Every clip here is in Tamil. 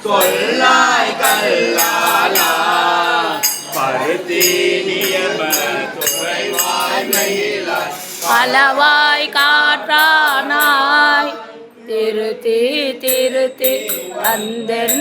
சொல்லாய் கல்லாலா பருத்தி நியம துறைவாய்மையிலாய் அளவாய் காற்றானாய் திருத்தி திருத்தி அந்தன்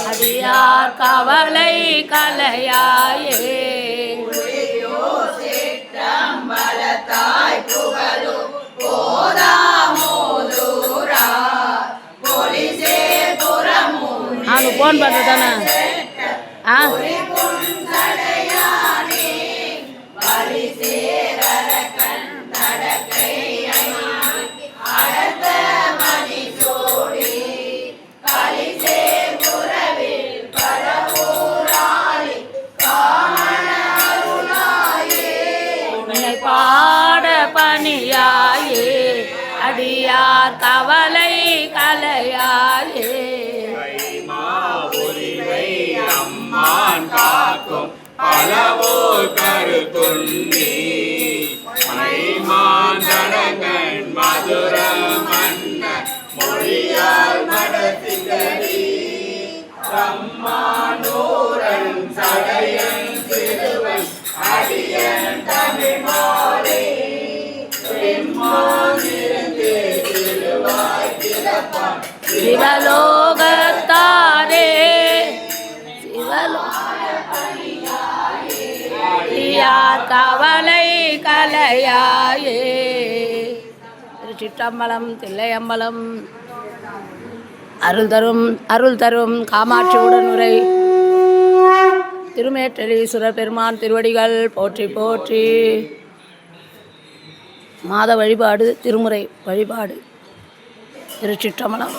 அடியார் கவலை கலையாயே போன் பண்றதானே பாட பணியாயே அடியார் கவலை கலையாயே அம்மான் காக்கும் பலவோர் கருத்துண்ணி மைமாந்தடங்கன் மதுர மன்ன மொழியால் மடத்திகரி பிரம்மானூரன் சடையன் சிறுவன் அடியன் தமிழ்மாலை பெம்மானிருந்து திருவாய் திறப்பான் சிவலோகத்தாரே கவலை கலையாயே. திருச்சிற்றம்பலம் தில்லையம்பலம். அருள் தரும் காமாட்சி உடனுரை திருமேற்றலீஸ்வரர் பெருமான் திருவடிகள் போற்றி போற்றி. மாத வழிபாடு திருமுறை வழிபாடு. திருச்சிற்றம்பலம்.